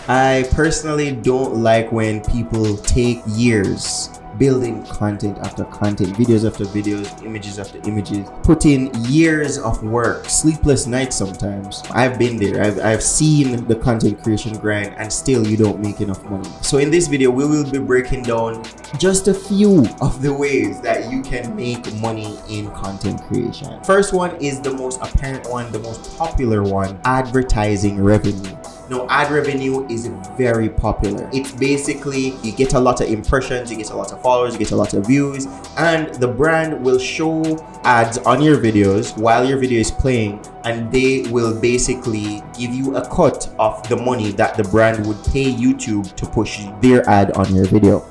I personally don't like when people take years building content after content, videos after videos, images after images, put in years of work, sleepless nights sometimes. I've been there. I've seen the content creation grind, and still you don't make enough money. So in this video, we will be breaking down just a few of the ways that you can make money in content creation. First one is the most apparent one, the most popular one: advertising revenue. Now, ad revenue is very popular. It's basically, you get a lot of impressions, you get a lot of followers, you get a lot of views, and the brand will show ads on your videos while your video is playing, and they will basically give you a cut of the money that the brand would pay YouTube to push their ad on your video.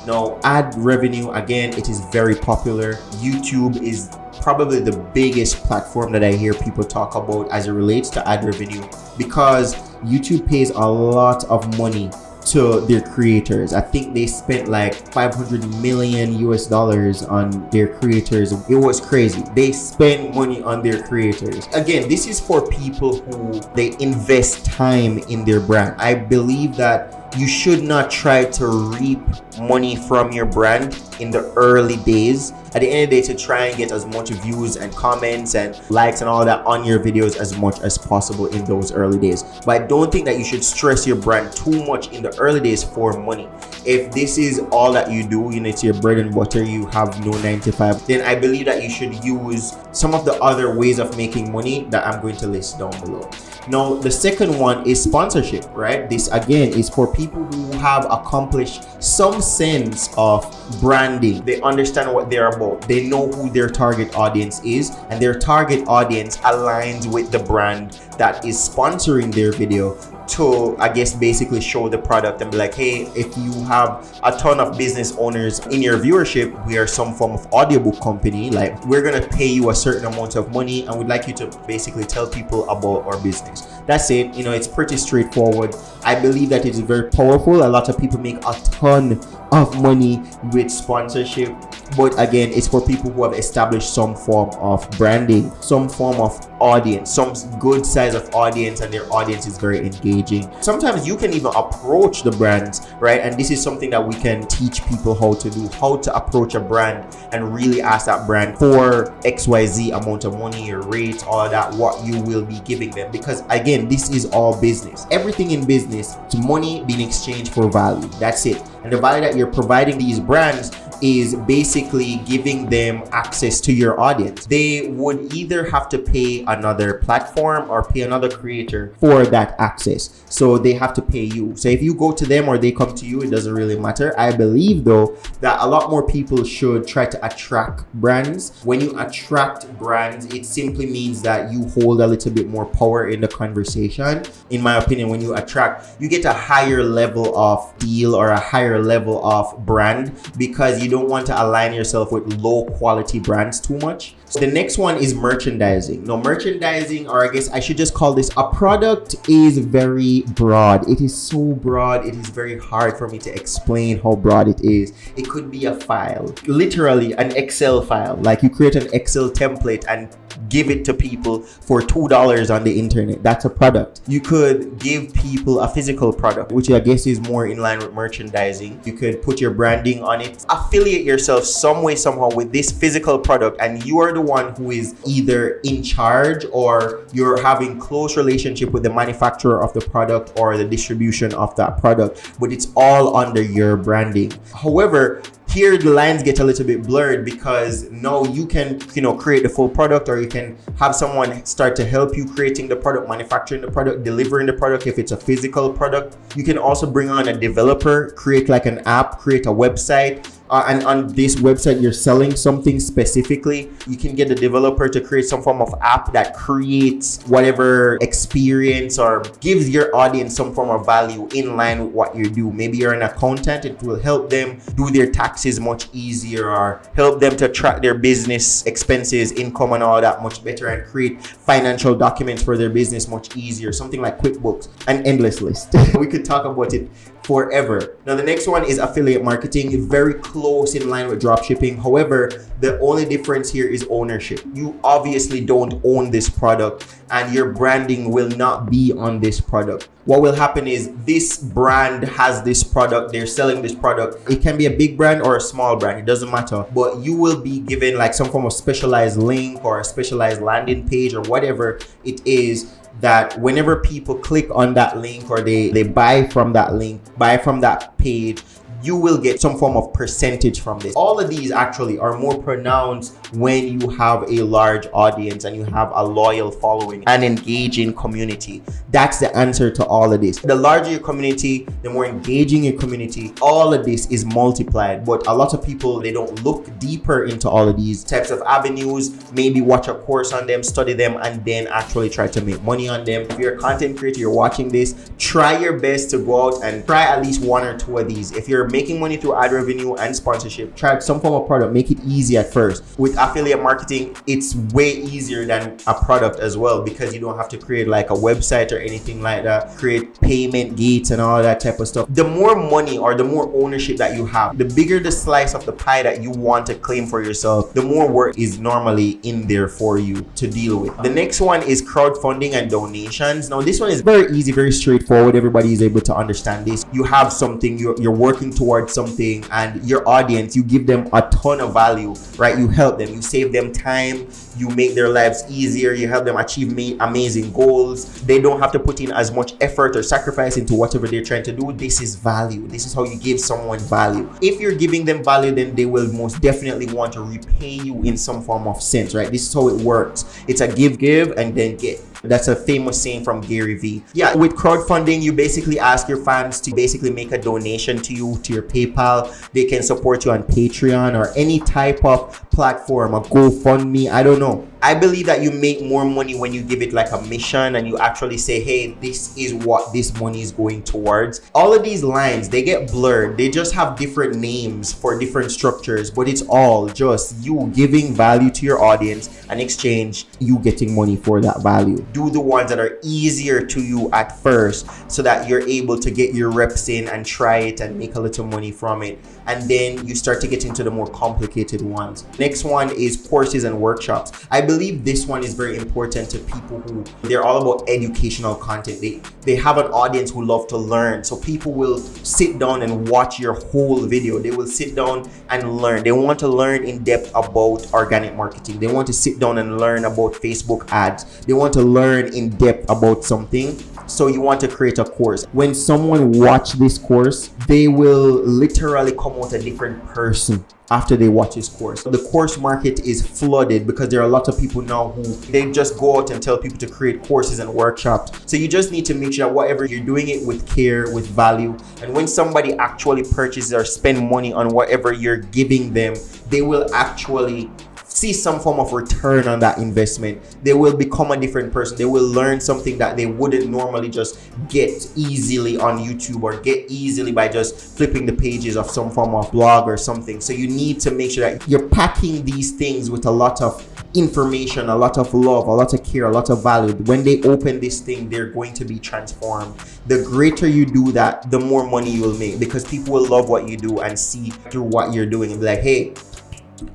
Now, ad revenue, again, it is very popular. YouTube is probably the biggest platform that I hear people talk about as it relates to ad revenue, because YouTube pays a lot of money to their creators. I think they spent like 500 million US dollars on their creators. It was crazy. They spend money on their creators. Again, this is for people who they invest time in their brand. I believe that you should not try to reap money from your brand in the early days. At the end of the day, to try and get as much views and comments and likes and all that on your videos as much as possible in those early days. But I don't think that you should stress your brand too much in the early days for money. If this is all that you do, it's your bread and butter, you have no 9 to 5, then I believe that you should use some of the other ways of making money that I'm going to list down below. Now, the second one is sponsorship, right? This again is for people who have accomplished some sense of branding. They understand what they're about. They know who their target audience is, and their target audience aligns with the brand that is sponsoring their video to, I guess, basically show the product and be like, hey, if you have a ton of business owners in your viewership, we are some form of audiobook company, like we're gonna pay you a certain amount of money and we'd like you to basically tell people about our business. That's it. It's pretty straightforward. I believe that it is very powerful. A lot of people make a ton of money with sponsorship, but again, it's for people who have established some form of branding, some form of audience, some good size of audience, and their audience is very engaging. Sometimes you can even approach the brands, right? And this is something that we can teach people how to do, how to approach a brand and really ask that brand for XYZ amount of money, your rate, all that, what you will be giving them. Because again, this is all business. Everything in business, it's money being exchanged for value. That's it. And the value that you're providing these brands is basically giving them access to your audience. They would either have to pay another platform or pay another creator for that access. So they have to pay you. So if you go to them or they come to you, it doesn't really matter. I believe though that a lot more people should try to attract brands. When you attract brands, it simply means that you hold a little bit more power in the conversation. In my opinion, when you attract, you get a higher level of deal or a higher level of brand, because you don't want to align yourself with low quality brands too much. So the next one is merchandising. Now, merchandising, or I guess I should just call this a product, is very broad. It is so broad, it is very hard for me to explain how broad it is. It could be a file, literally an Excel file. Like you create an Excel template and give it to people for $2 on the internet. That's a product. You could give people a physical product, which I guess is more in line with merchandising. You could put your branding on it, affiliate yourself some way, somehow with this physical product, and you are the one who is either in charge or you're having close relationship with the manufacturer of the product or the distribution of that product, but it's all under your branding. However, here the lines get a little bit blurred, because now you can create the full product, or you can have someone start to help you creating the product, manufacturing the product, delivering the product if it's a physical product. You can also bring on a developer, create like an app, create a website. And on this website, you're selling something specifically. You can get the developer to create some form of app that creates whatever experience or gives your audience some form of value in line with what you do. Maybe you're an accountant, it will help them do their taxes much easier, or help them to track their business expenses, income, and all that much better, and create financial documents for their business much easier. Something like QuickBooks, an endless list. We could talk about it forever. Now, the next one is affiliate marketing. Very close close in line with dropshipping. However, the only difference here is ownership. You obviously don't own this product, and your branding will not be on this product. What will happen is this brand has this product, they're selling this product. It can be a big brand or a small brand, it doesn't matter. But you will be given like some form of specialized link or a specialized landing page or whatever it is, that whenever people click on that link or they buy from that link, buy from that page, you will get some form of percentage from this. All of these actually are more pronounced when you have a large audience and you have a loyal following and engaging community. That's the answer to all of this. The larger your community, the more engaging your community, all of this is multiplied. But a lot of people, they don't look deeper into all of these types of avenues, maybe watch a course on them, study them, and then actually try to make money on them. If you're a content creator, you're watching this, try your best to go out and try at least one or two of these. If you're making money through ad revenue and sponsorship, try some form of product, make it easy at first. With affiliate marketing, it's way easier than a product as well, because you don't have to create like a website or anything like that, create payment gates and all that type of stuff. The more money or the more ownership that you have, the bigger the slice of the pie that you want to claim for yourself, the more work is normally in there for you to deal with. The next one is crowdfunding and donations. Now this one is very easy, very straightforward. Everybody is able to understand this. You have something, you're working towards something, and your audience, you give them a ton of value, right? You help them, you save them time, you make their lives easier, you help them achieve amazing goals. They don't have to put in as much effort or sacrifice into whatever they're trying to do. This is value. This is how you give someone value. If you're giving them value, then they will most definitely want to repay you in some form of sense, right? This is how it works. It's a give, and then get. That's a famous saying from Gary Vee. Yeah, with crowdfunding, you basically ask your fans to basically make a donation to you, to your PayPal. They can support you on Patreon or any type of platform, a GoFundMe, I don't know. I believe that you make more money when you give it like a mission and you actually say, hey, this is what this money is going towards. All of these lines, they get blurred. They just have different names for different structures, but it's all just you giving value to your audience and exchange you getting money for that value. Do the ones that are easier to you at first so that you're able to get your reps in and try it and make a little money from it. And then you start to get into the more complicated ones. Next one is courses and workshops. I believe this one is very important to people who, they're all about educational content. They have an audience who love to learn. So people will sit down and watch your whole video. They will sit down and learn. They want to learn in depth about organic marketing. They want to sit down and learn about Facebook ads. They want to learn in depth about something. So you want to create a course. When someone watch this course, they will literally come out a different person after they watch this course. The course market is flooded because there are a lot of people now who they just go out and tell people to create courses and workshops. So you just need to make sure that whatever you're doing it with care, with value. And when somebody actually purchases or spend money on whatever you're giving them, they will actually see some form of return on that investment. They will become a different person. They will learn something that they wouldn't normally just get easily on YouTube or get easily by just flipping the pages of some form of blog or something. So you need to make sure that you're packing these things with a lot of information, a lot of love, a lot of care, a lot of value. When they open this thing, they're going to be transformed. The greater you do that, the more money you will make, because people will love what you do and see through what you're doing and be like, hey,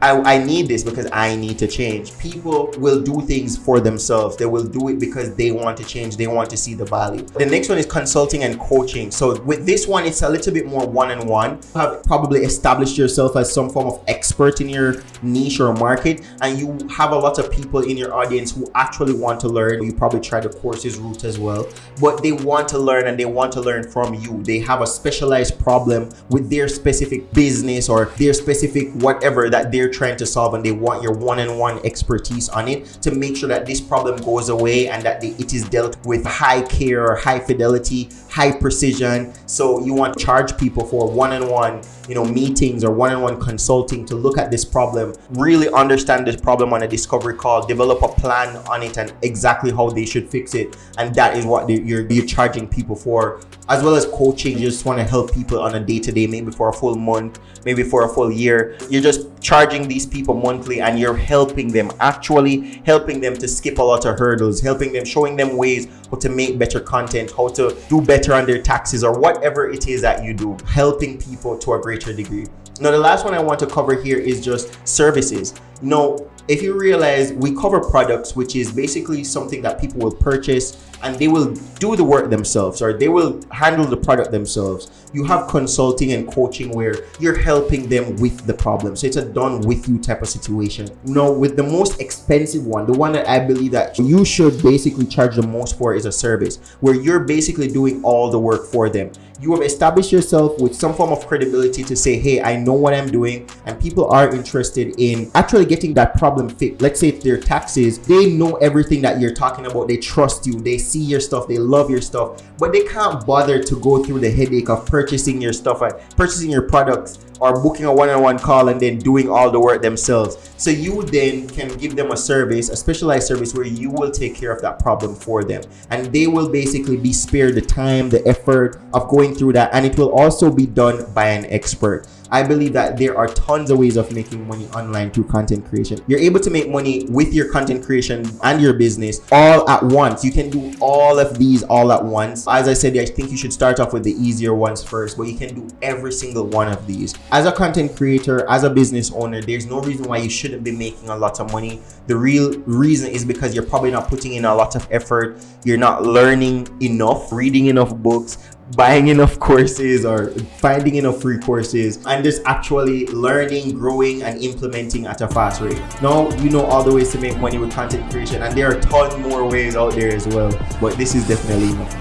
I need this because I need to change. People will do things for themselves. They will do it because they want to change. They want to see the value. The next one is consulting and coaching. So with this one, it's a little bit more one-on-one. You have probably established yourself as some form of expert in your niche or market, and you have a lot of people in your audience who actually want to learn. You probably try the courses route as well, but they want to learn and they want to learn from you. They have a specialized problem with their specific business or their specific whatever that they're trying to solve, and they want your one-on-one expertise on it to make sure that this problem goes away and that it is dealt with high care, high fidelity, high precision. So you want to charge people for one-on-one meetings or one-on-one consulting to look at this problem, really understand this problem on a discovery call, develop a plan on it and exactly how they should fix it. And that is what you're charging people for. As well as coaching, you just want to help people on a day-to-day, maybe for a full month, maybe for a full year. You're just charging these people monthly and you're helping them, actually helping them to skip a lot of hurdles, helping them, showing them ways how to make better content, how to do better on their taxes or whatever it is that you do, helping people to a greater degree. Now, the last one I want to cover here is just services. Now, if you realize, we cover products, which is basically something that people will purchase and they will do the work themselves, or they will handle the product themselves. You have consulting and coaching where you're helping them with the problem. So it's a done with you type of situation. Now, with the most expensive one, the one that I believe that you should basically charge the most for, is a service where you're basically doing all the work for them. You have established yourself with some form of credibility to say, hey, I know what I'm doing, and people are interested in actually getting that problem fixed. Let's say if they're taxes, they know everything that you're talking about, they trust you, they see your stuff, they love your stuff, but they can't bother to go through the headache of purchasing your stuff and purchasing your products, or booking a one-on-one call and then doing all the work themselves. So you then can give them a service, a specialized service, where you will take care of that problem for them, and they will basically be spared the time, the effort of going through that, and it will also be done by an expert. I believe that there are tons of ways of making money online through content creation. You're able to make money with your content creation and your business all at once. You can do all of these all at once. As I said, I think you should start off with the easier ones first, but you can do every single one of these. As a content creator, as a business owner, there's no reason why you shouldn't be making a lot of money. The real reason is because you're probably not putting in a lot of effort. You're not learning enough, reading enough books, buying enough courses, or finding enough free courses, and just actually learning, growing, and implementing at a fast rate. Now you know all the ways to make money with content creation, and there are a ton more ways out there as well, but this is definitely enough.